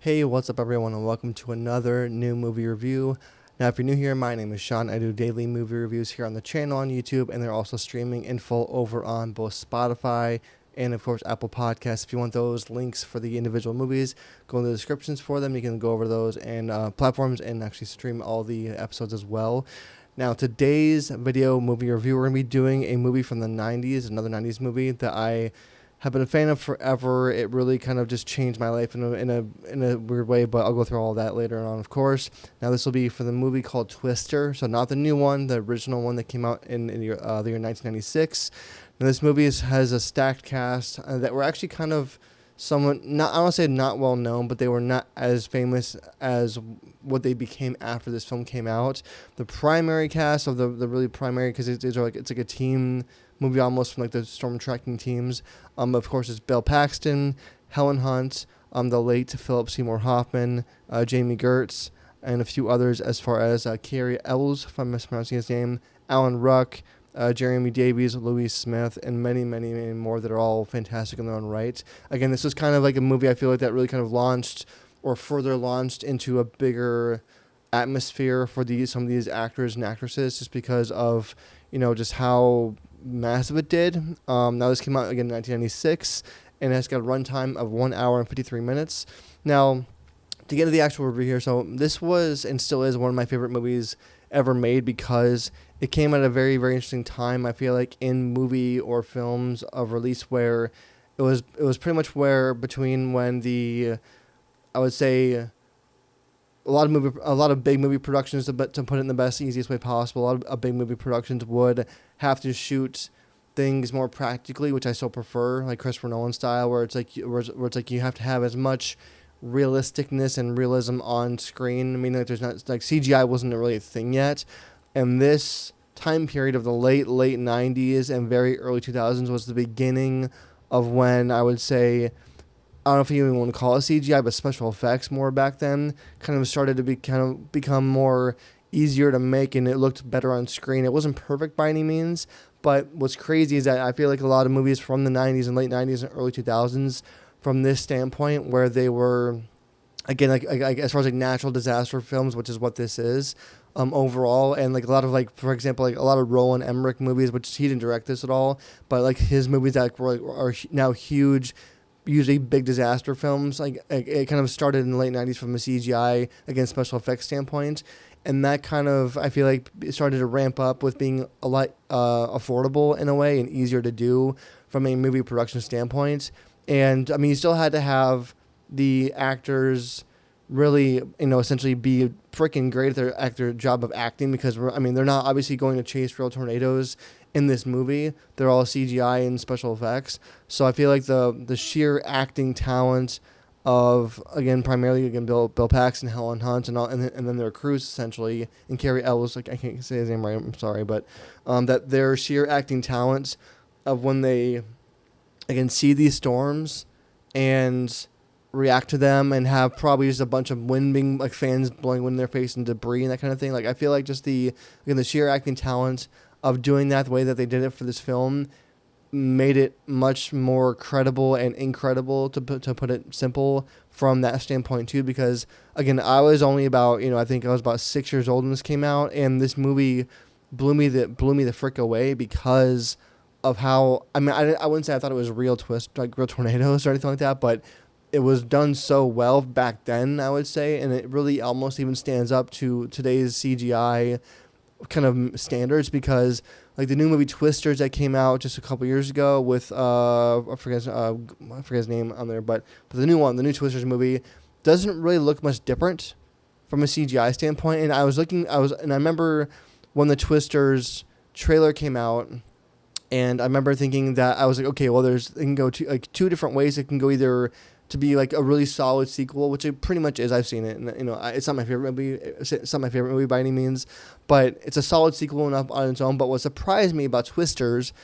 Hey, what's up, everyone, and welcome to another new movie review. Now, if you're new here, my name is Sean. I do daily movie reviews here on the channel on YouTube, and they're also streaming in full over on both Spotify and, of course, Apple Podcasts. If you want those links for the individual movies, go in the descriptions for them. You can go over those and platforms and actually stream all the episodes as well. Now, today's video movie review, we're going to be doing a movie from the 90s, another 90s movie that I have been a fan of forever. It really kind of just changed my life in a weird way, but I'll go through all that later on, of course. Now, this will be for the movie called Twister, so not the new one, the original one that came out in the year 1996. Now, this movie has a stacked cast that were actually kind of somewhat, not, I don't say not well known, but they were not as famous as what they became after this film came out. The primary cast of the really primary, because it's like a team movie almost from like the storm tracking teams. Of course, it's Bill Paxton, Helen Hunt, the late Philip Seymour Hoffman, Jamie Gertz, and a few others as far as Cary Elwes, if I'm mispronouncing his name, Alan Ruck, Jeremy Davies, Louise Smith, and many, many, many more that are all fantastic in their own right. Again, this was kind of like a movie I feel like that really kind of launched or further launched into a bigger atmosphere for some of these actors and actresses just because of, just how massive it did. Now, this came out again in 1996, and it's got a runtime of 1 hour and 53 minutes. Now, to get into the actual review here, so this was and still is one of my favorite movies ever made because it came at a very, very interesting time, I feel like, in movie or films of release where it was pretty much where between when I would say a lot of big movie productions, to put it in the best, easiest way possible, a lot of big movie productions would have to shoot things more practically, which I still prefer, like Christopher Nolan style, where it's like you have to have as much realisticness and realism on screen. I mean, like there's not like CGI wasn't really a thing yet, and this time period of the late 90s and very early 2000s was the beginning of when I would say, I don't know if you even want to call it CGI, but special effects more back then kind of started to become more easier to make, and it looked better on screen. It wasn't perfect by any means, but what's crazy is that I feel like a lot of movies from the 90s and late 90s and early 2000s from this standpoint where they were, again, like as far as like natural disaster films, which is what this is, overall, and like a lot of, like, for example, like a lot of Roland Emmerich movies, which he didn't direct this at all, but like his movies that are now huge, usually big disaster films, like it kind of started in the late 90s from a CGI, again, special effects standpoint, and that kind of, I feel like, it started to ramp up with being a lot affordable in a way and easier to do from a movie production standpoint. And I mean, you still had to have the actors really, essentially be freaking great at their job of acting, because I mean, they're not obviously going to chase real tornadoes in this movie. They're all CGI and special effects. So I feel like the sheer acting talent of, again, primarily Bill Paxton, Helen Hunt, and then their crews essentially, and Cary Elwes, like I can't say his name right, I'm sorry, but that their sheer acting talents of when they, again, see these storms and react to them and have probably just a bunch of wind being, like, fans blowing wind in their face and debris and that kind of thing. Like, I feel like just the sheer acting talent of doing that the way that they did it for this film made it much more credible and incredible, to put it simple, from that standpoint too, because again, I was only about, I think I was about 6 years old when this came out, and this movie blew me the frick away because of how, I mean, I wouldn't say I thought it was real real tornadoes or anything like that, but it was done so well back then, I would say, and it really almost even stands up to today's CGI kind of standards, because like the new movie Twisters that came out just a couple years ago with I forget his name on there, but the new Twisters movie doesn't really look much different from a CGI standpoint. And I remember when the Twisters trailer came out, and I remember thinking that I was like, okay, well, it can go two different ways. It can go either to be like a really solid sequel, which it pretty much is. I've seen it, and it's not my favorite movie. It's not my favorite movie by any means, but it's a solid sequel enough on its own. But what surprised me about Twisters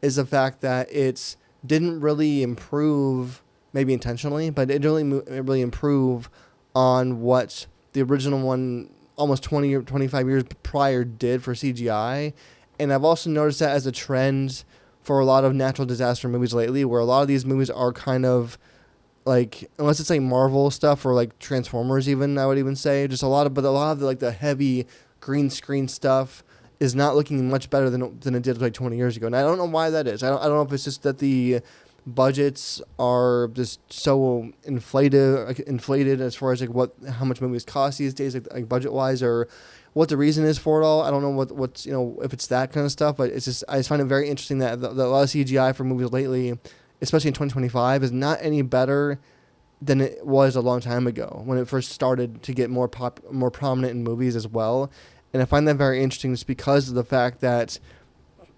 is the fact that it didn't really improve, maybe intentionally, but it didn't really improve on what the original one almost 20 or 25 years prior did for CGI. And I've also noticed that as a trend for a lot of natural disaster movies lately, where a lot of these movies are kind of like unless it's like Marvel stuff or like Transformers even, I would even say just a lot of the, like the heavy green screen stuff is not looking much better than it did like 20 years ago. And I don't know why that is. I don't know if it's just that the budgets are just so inflated as far as like how much movies cost these days, like budget wise, or what the reason is for it all. I don't know what's if it's that kind of stuff, but it's just I just find it very interesting that a lot of CGI for movies lately, especially in 2025, is not any better than it was a long time ago when it first started to get more prominent in movies as well. And I find that very interesting just because of the fact that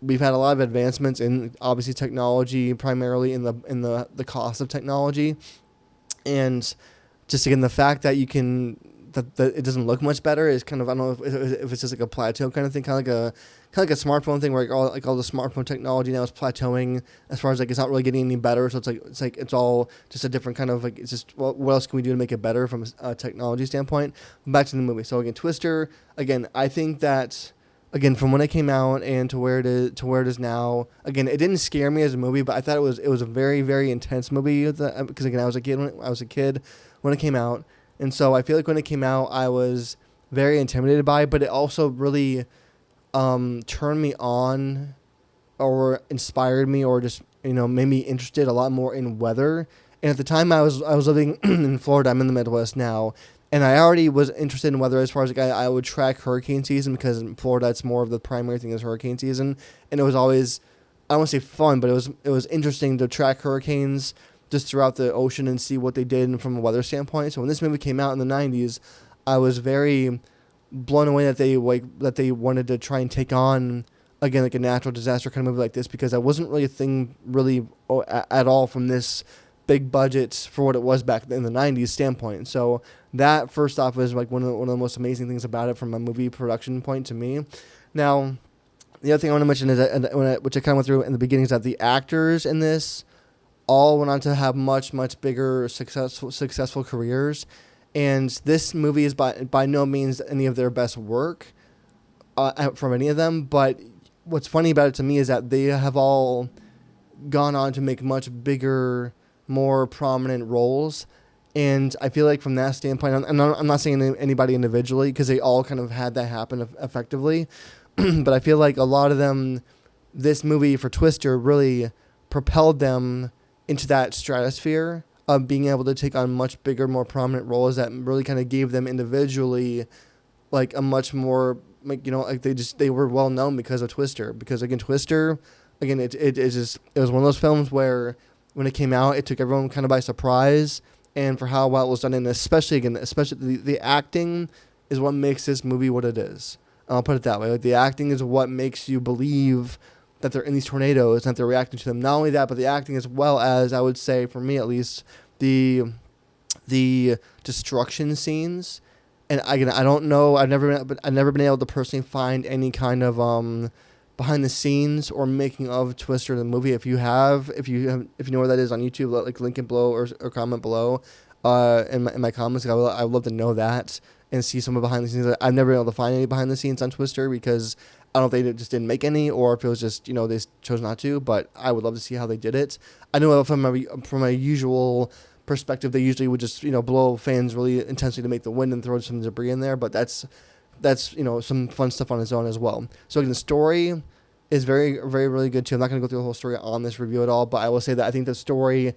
we've had a lot of advancements in obviously technology, primarily in the cost of technology, and just again the fact that that it doesn't look much better is kind of, I don't know if it's just like a plateau kind of thing, kind of like a smartphone thing where all the smartphone technology now is plateauing as far as like it's not really getting any better. So it's all just a different kind of like, it's just what else can we do to make it better from a technology standpoint. Back to the movie. So again, Twister. Again, I think that. Again, from when it came out and to where it is now. Again, it didn't scare me as a movie, but I thought it was a very, very intense movie because again, I was a kid when it came out, and so I feel like when it came out, I was very intimidated by it, but it also really turned me on, or inspired me, or just made me interested a lot more in weather. And at the time, I was living in Florida. I'm in the Midwest now. And I already was interested in weather as far as like I would track hurricane season because in Florida it's more of the primary thing is hurricane season, and it was always, I don't want to say fun, but it was interesting to track hurricanes just throughout the ocean and see what they did from a weather standpoint. So when this movie came out in the 90s, I was very blown away that they wanted to try and take on again like a natural disaster kind of movie like this, because that wasn't really a thing really at all from this big budget for what it was back in the 90s standpoint. So that first off is like one of the most amazing things about it from a movie production point to me. Now, the other thing I want to mention is that, which I kind of went through in the beginning, is that the actors in this all went on to have much bigger successful careers, and this movie is by no means any of their best work from any of them. But what's funny about it to me is that they have all gone on to make much bigger, more prominent roles. And I feel like from that standpoint, I'm not saying anybody individually because they all kind of had that happen effectively, but I feel like a lot of them, this movie for Twister really propelled them into that stratosphere of being able to take on much bigger, more prominent roles that really kind of gave them individually like a much more, like, like they were well known because of Twister. Because again, Twister, again, it was one of those films where when it came out, it took everyone kind of by surprise, and for how well it was done, and especially the acting is what makes this movie what it is. I'll put it that way. Like, the acting is what makes you believe that they're in these tornadoes and that they're reacting to them. Not only that, but the acting, as well as, I would say, for me at least, the destruction scenes. And again, I don't know. I've never been able to personally find any kind of behind the scenes or making of Twister the movie. If you know where that is on YouTube, like link it below or comment below in my comments. I would love to know that and see some of behind the scenes. I've never been able to find any behind the scenes on Twister because I don't know if they just didn't make any or if it was just they chose not to. But I would love to see how they did it. I know from a usual perspective, they usually would just blow fans really intensely to make the wind and throw some debris in there. But that's some fun stuff on its own as well. So again, the story is very, very, really good too. I'm not going to go through the whole story on this review at all, but I will say that I think the story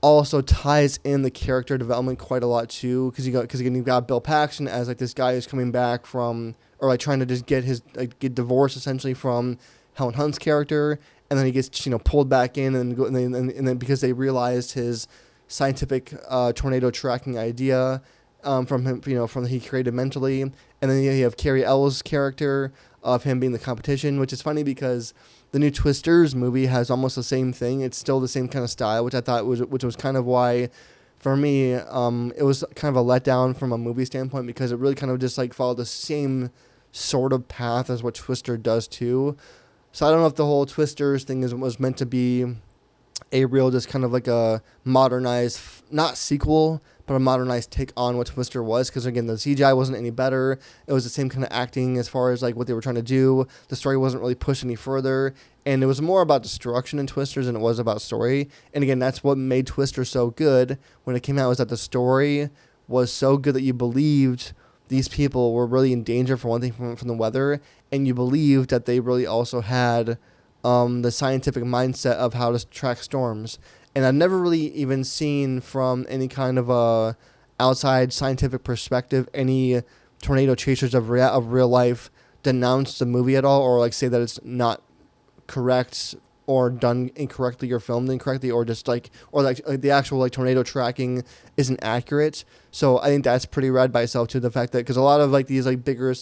also ties in the character development quite a lot too, because again you've got Bill Paxton as like this guy who's coming back from, or like trying to just get divorced essentially from Helen Hunt's character, and then he gets pulled back in and then because they realized his scientific tornado tracking idea from him, from he created mentally. And then you have Cary Elwes' character of him being the competition, which is funny because the new Twisters movie has almost the same thing. It's still the same kind of style, which I thought which was kind of why, for me, it was kind of a letdown from a movie standpoint, because it really kind of just like followed the same sort of path as what Twister does too. So I don't know if the whole Twisters thing was meant to be a real, just kind of like a modernized, not sequel, but a modernized take on what Twister was. Because again, the CGI wasn't any better. It was the same kind of acting as far as like what they were trying to do. The story wasn't really pushed any further, and it was more about destruction in Twisters than it was about story. And again, that's what made Twister so good when it came out, was that the story was so good that you believed these people were really in danger, for one thing, from the weather, and you believed that they really also had the scientific mindset of how to track storms. And I've never really even seen from any kind of a outside scientific perspective any tornado chasers of real life denounce the movie at all, or like say that it's not correct or done incorrectly or filmed incorrectly, or just like the actual like tornado tracking isn't accurate. So I think that's pretty rad by itself too. The fact that, because a lot of like these like bigger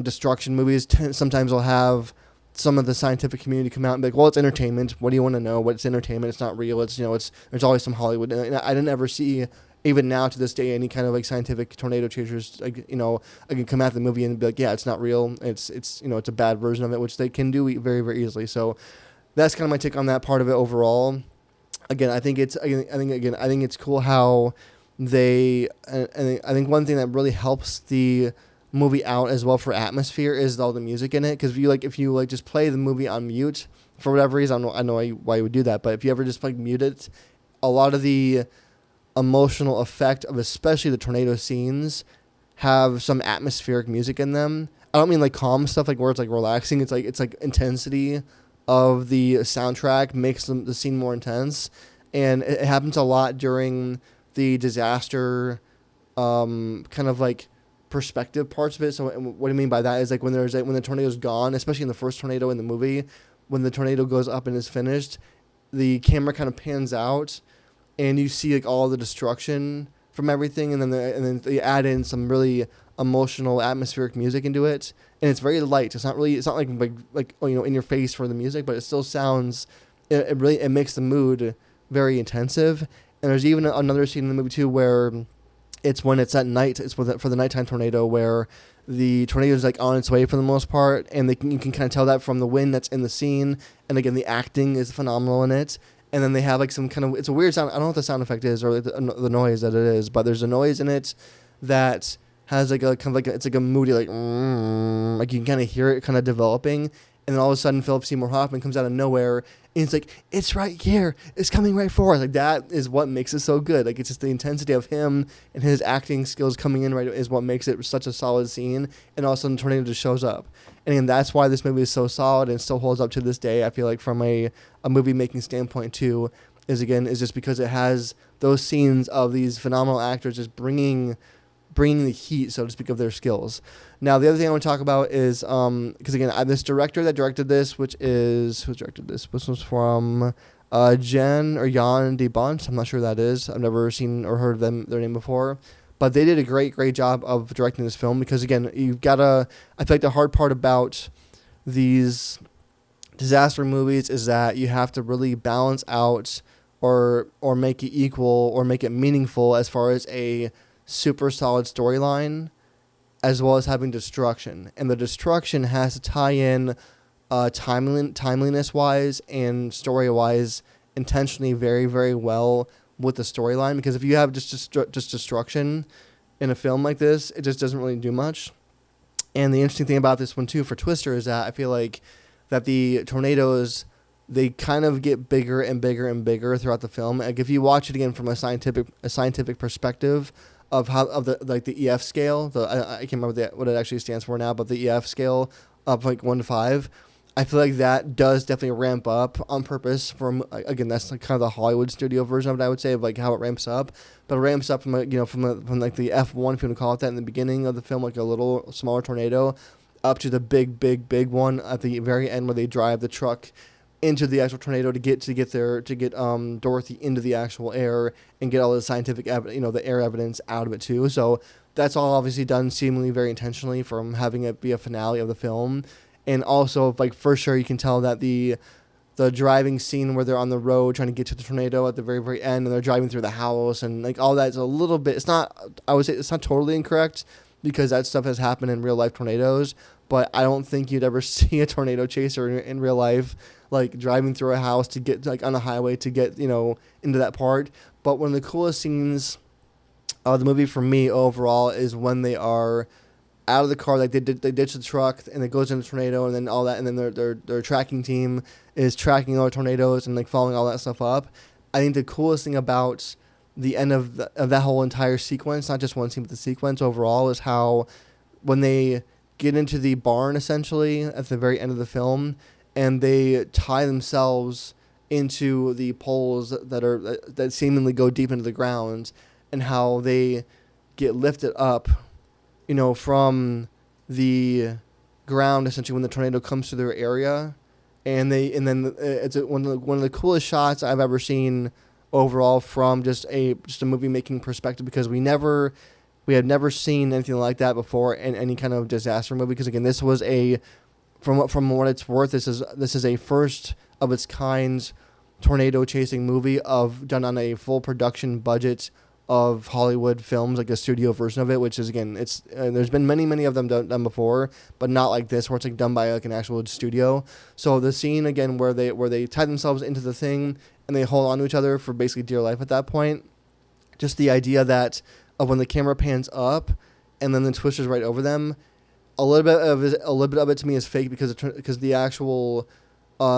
destruction movies sometimes will have some of the scientific community come out and be like, well, it's entertainment. What do you want to know? What's entertainment? It's not real. It's, there's always some Hollywood. And I didn't ever see, even now to this day, any kind of like scientific tornado chasers, like, I can come out the movie and be like, yeah, it's not real. It's it's a bad version of it, which they can do very, very easily. So that's kind of my take on that part of it overall. Again, I think it's cool how they, and I think one thing that really helps the movie out as well for atmosphere is all the music in it. Because if you just play the movie on mute for whatever reason, I know why you would do that, but if you ever just like mute it, a lot of the emotional effect of especially the tornado scenes have some atmospheric music in them. I don't mean like calm stuff, like where it's like relaxing. It's like intensity of the soundtrack makes the scene more intense, and it happens a lot during the disaster kind of like perspective parts of it. So what I mean by that is like when the tornado's gone, especially in the first tornado in the movie, when the tornado goes up and is finished, the camera kind of pans out and you see like all the destruction from everything, and then they add in some really emotional atmospheric music into it, and it's very light. It's not like in your face for the music, but it still sounds, it makes the mood very intensive. And there's even another scene in the movie too where it's when it's at night. It's for the nighttime tornado where the tornado is like on its way for the most part, and you can kind of tell that from the wind that's in the scene. And again, the acting is phenomenal in it. And then they have like some kind of, it's a weird sound. I don't know what the sound effect is, or the noise that it is, but there's a noise in it that has like a kind of like it's like a moody like you can kind of hear it kind of developing. And then all of a sudden, Philip Seymour Hoffman comes out of nowhere, and it's like, it's right here. It's coming right for us. Like, that is what makes it so good. Like, it's just the intensity of him and his acting skills coming in right is what makes it such a solid scene. And all of a sudden, the tornado just shows up. And again, that's why this movie is so solid and still holds up to this day. I feel like from a movie-making standpoint, too, is just because it has those scenes of these phenomenal actors just bringing the heat, so to speak, of their skills. Now, the other thing I want to talk about is, because again, this director that directed this, who directed this? This was from Jan de Bont. I'm not sure who that is. I've never seen or heard their name before. But they did a great job of directing this film, because again, I feel like the hard part about these disaster movies is that you have to really balance out or make it equal or make it meaningful as far as a super solid storyline, as well as having destruction. And the destruction has to tie in timeliness wise and story wise intentionally very, very well with the storyline, because if you have just destruction in a film like this, it just doesn't really do much. And the interesting thing about this one too for Twister is that I feel like that the tornadoes, they kind of get bigger and bigger and bigger throughout the film. Like if you watch it again from a scientific perspective of the EF scale, I can't remember what it actually stands for now, but the EF scale of like 1 to 5, I feel like that does definitely ramp up on purpose. From again, that's like kind of the Hollywood studio version of it, I would say, of like how it ramps up. But it ramps up from like the F1, if you want to call it that, in the beginning of the film, like a little smaller tornado, up to the big one at the very end where they drive the truck into the actual tornado to get Dorothy into the actual air and get all the scientific the air evidence out of it too. So that's all obviously done seemingly very intentionally from having it be a finale of the film. And also, like, for sure you can tell that the driving scene where they're on the road trying to get to the tornado at the very, very end, and they're driving through the house and like all that's a little bit, I would say it's not totally incorrect, because that stuff has happened in real life tornadoes, but I don't think you'd ever see a tornado chaser in real life like driving through a house to get like on a highway to get into that part. But one of the coolest scenes of the movie for me overall is when they are out of the car, like they ditch the truck and it goes in a tornado and then all that, and then their tracking team is tracking all the tornadoes and like following all that stuff up. I think the coolest thing about the end of that whole entire sequence, not just one scene but the sequence overall, is how when they get into the barn essentially at the very end of the film and they tie themselves into the poles that seemingly go deep into the ground, and how they get lifted up from the ground essentially when the tornado comes to their area, and then it's one of the coolest shots I've ever seen overall from just a movie making perspective, because we had never seen anything like that before in any kind of disaster movie. Because again, this was from what it's worth, this is a first of its kind tornado chasing movie done on a full production budget of Hollywood films, like a studio version of it, which is, again, there's been many of them done before, but not like this, where it's like done by like an actual studio. So the scene again where they tie themselves into the thing and they hold on to each other for basically dear life at that point, just the idea that of when the camera pans up and then the twisters right over them, a little bit of it to me is fake, because the actual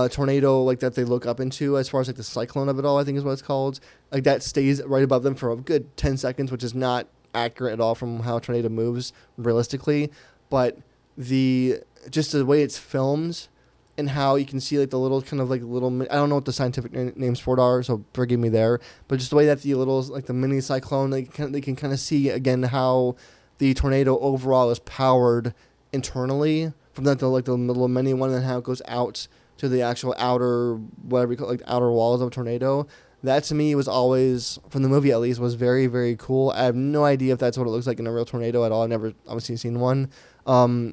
tornado like that they look up into, as far as like the cyclone of it all, I think is what it's called, like that stays right above them for a good 10 seconds, which is not accurate at all from how a tornado moves realistically. But just the way it's filmed and how you can see like the little kind of like little, I don't know what the scientific names for it are, so forgive me there, but just the way that the little like the mini cyclone, they can kind of see again how the tornado overall is powered internally from the little mini one, and how it goes out to the actual outer, whatever you call it, like outer walls of a tornado. That to me was always, from the movie at least, was very, very cool. I have no idea if that's what it looks like in a real tornado at all. I've never obviously seen one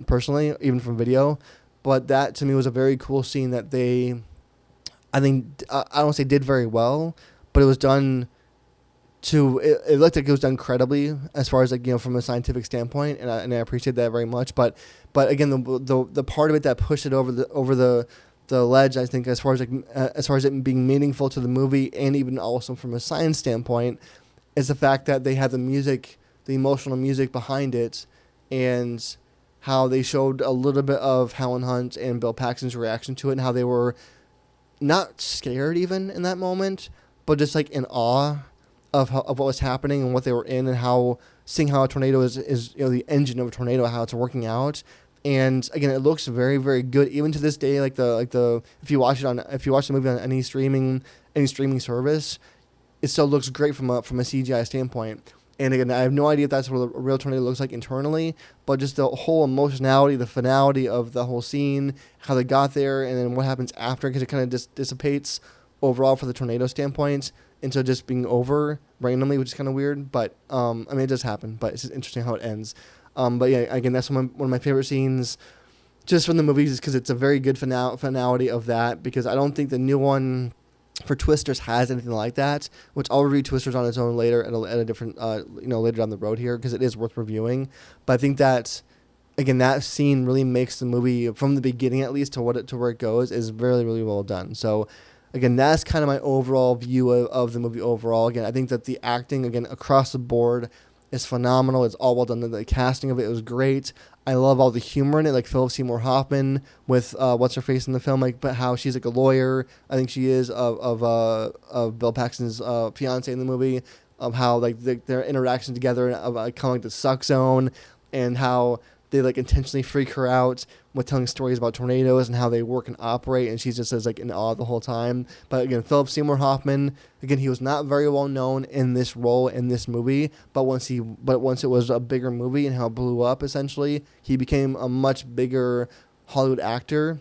personally, even from video. But that to me was a very cool scene that I don't say did very well, but it was done it looked like it was done credibly as far as like from a scientific standpoint, and I appreciate that very much. But again, the part of it that pushed it over the ledge, I think, as far as it being meaningful to the movie, and even also from a science standpoint, is the fact that they had the emotional music behind it, and how they showed a little bit of Helen Hunt and Bill Paxton's reaction to it, and how they were not scared even in that moment, but just like in awe of what was happening and what they were in, and seeing how a tornado is the engine of a tornado, how it's working out. And again, it looks very, very good even to this day. If you watch the movie on any streaming service, it still looks great from a CGI standpoint. And again, I have no idea if that's what a real tornado looks like internally, but just the whole emotionality, the finality of the whole scene, how they got there, and then what happens after, because it kind of dissipates overall for the tornado standpoint into just being over randomly, which is kind of weird. But it does happen, but it's just interesting how it ends. But yeah, again, that's one of my favorite scenes just from the movies, because it's a very good finality of that, because I don't think the new one for Twisters has anything like that, which I'll review Twisters on its own later at a different, later down the road here, because it is worth reviewing. But I think that, again, that scene really makes the movie, from the beginning at least to where it goes, is really, really well done. So again, that's kind of my overall view of the movie overall. Again, I think that the acting, again, across the board is phenomenal. It's all well done. The casting of it was great. I love all the humor in it, like Philip Seymour Hoffman with what's her face in the film, like, but how she's like a lawyer. I think she is of Bill Paxton's fiance in the movie, of how like their interaction together, of kind of like the suck zone, and how they like intentionally freak her out with telling stories about tornadoes and how they work and operate, and she's just as like in awe the whole time. But again, Philip Seymour Hoffman, again, he was not very well known in this role in this movie, but once it was a bigger movie and how it blew up, essentially, he became a much bigger Hollywood actor,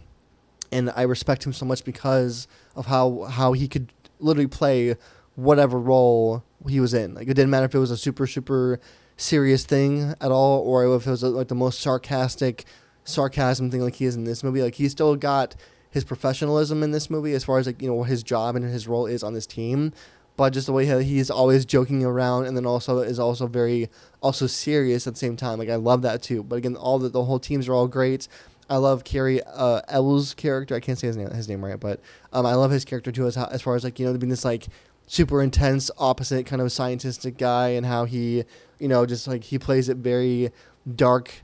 and I respect him so much because of how he could literally play whatever role he was in. Like, it didn't matter if it was a super serious thing at all, or if it was like the most sarcasm thing like he is in this movie. Like, he still got his professionalism in this movie as far as like his job and his role is on this team, but just the way he's always joking around, and then is also very serious at the same time. Like, I love that too. But again, the whole teams are all great. I love Carrie Ells' character. I can't say his name right, but I love his character too, as far as like, you know, being this like super intense opposite kind of scientistic guy, and how he, you know, just like he plays it very dark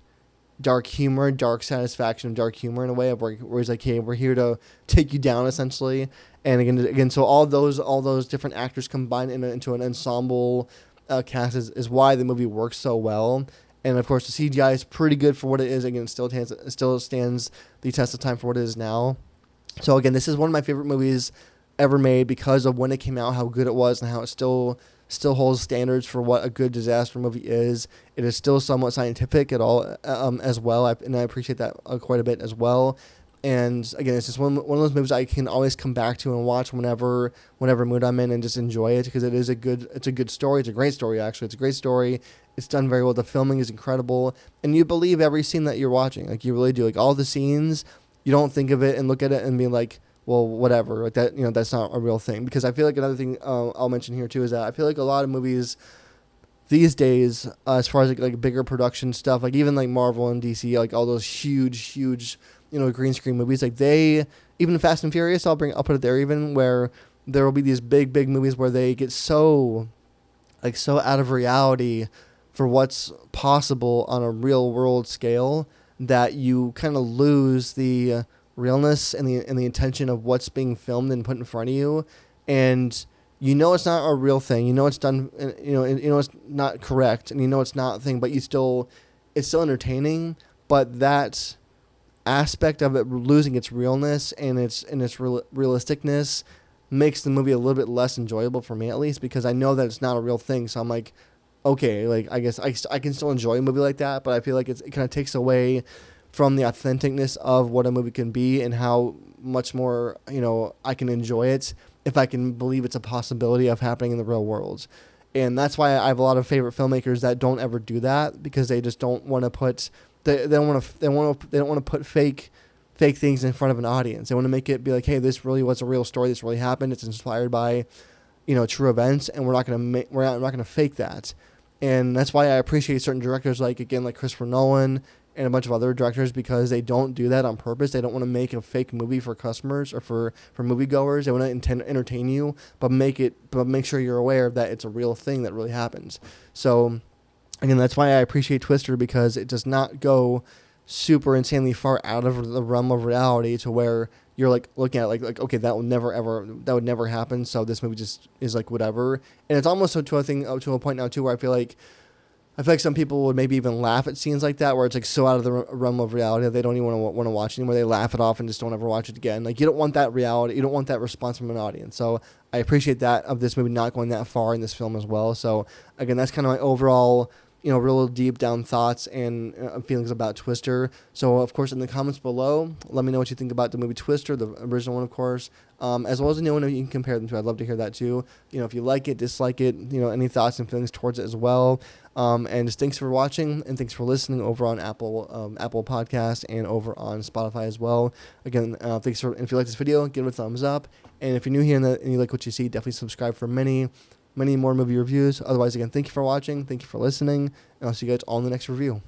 humor, dark satisfaction, dark humor in a way of where he's like, hey, we're here to take you down essentially. And again, so all those different actors combined into an ensemble cast is why the movie works so well. And of course, the CGI is pretty good for what it is. Again, it still stands the test of time for what it is now. So again, this is one of my favorite movies ever made because of when it came out, how good it was, and how it still holds standards for what a good disaster movie is. It is still somewhat scientific at all as well, and I appreciate that quite a bit as well. And again, it's just one of those movies I can always come back to and watch whenever mood I'm in, and just enjoy it because it's a good story. It's a great story, actually. It's a great story. It's done very well. The filming is incredible, and you believe every scene that you're watching. Like, you really do. Like, all the scenes, you don't think of it and look at it and be like, well, whatever. Like, that, you know, that's not a real thing. Because I feel like another thing I'll mention here too is that I feel like a lot of movies these days, as far as like bigger production stuff, like even like Marvel and DC, like all those huge, you know, green screen movies, like even Fast and Furious, I'll put it there, even where there will be these big movies where they get so out of reality for what's possible on a real world scale that you kind of lose the realness and the intention of what's being filmed and put in front of you. And you know it's not a real thing. You know it's done. You know it's not correct, and you know it's not a thing. But it's still entertaining. But that aspect of it losing its realness and its realisticness makes the movie a little bit less enjoyable for me, at least, because I know that it's not a real thing. So I'm like, okay, like I guess I can still enjoy a movie like that, but I feel like it kind of takes away from the authenticness of what a movie can be and how much more, you know, I can enjoy it if I can believe it's a possibility of happening in the real world. And that's why I have a lot of favorite filmmakers that don't ever do that, because they just don't want to put they don't want to put fake things in front of an audience. They want to make it be like, hey, this really was a real story. This really happened. It's inspired by, you know, true events, and we're not going to fake that. And that's why I appreciate certain directors like Christopher Nolan and a bunch of other directors, because they don't do that on purpose. They don't want to make a fake movie for customers or for moviegoers. They want to entertain you, but make sure you're aware that it's a real thing that really happens. So again, that's why I appreciate Twister, because it does not go super insanely far out of the realm of reality to where you're like looking at like okay, that would never happen. So this movie just is like whatever. And it's almost to a point now too where I feel like some people would maybe even laugh at scenes like that, where it's like so out of the realm of reality that they don't even want to watch anymore. They laugh it off and just don't ever watch it again. Like, you don't want that reality. You don't want that response from an audience. So I appreciate that of this movie not going that far in this film as well. So again, that's kind of my overall, you know, real deep down thoughts and feelings about Twister. So of course, in the comments below, let me know what you think about the movie Twister, the original one, of course, as well as the new one you can compare them to. I'd love to hear that too. You know, if you like it, dislike it, you know, any thoughts and feelings towards it as well. And just thanks for watching, and thanks for listening over on Apple Podcast and over on Spotify as well. Again, if you like this video, give it a thumbs up. And if you're new here and you like what you see, definitely subscribe for many more movie reviews. Otherwise, again, thank you for watching. Thank you for listening. And I'll see you guys all in the next review.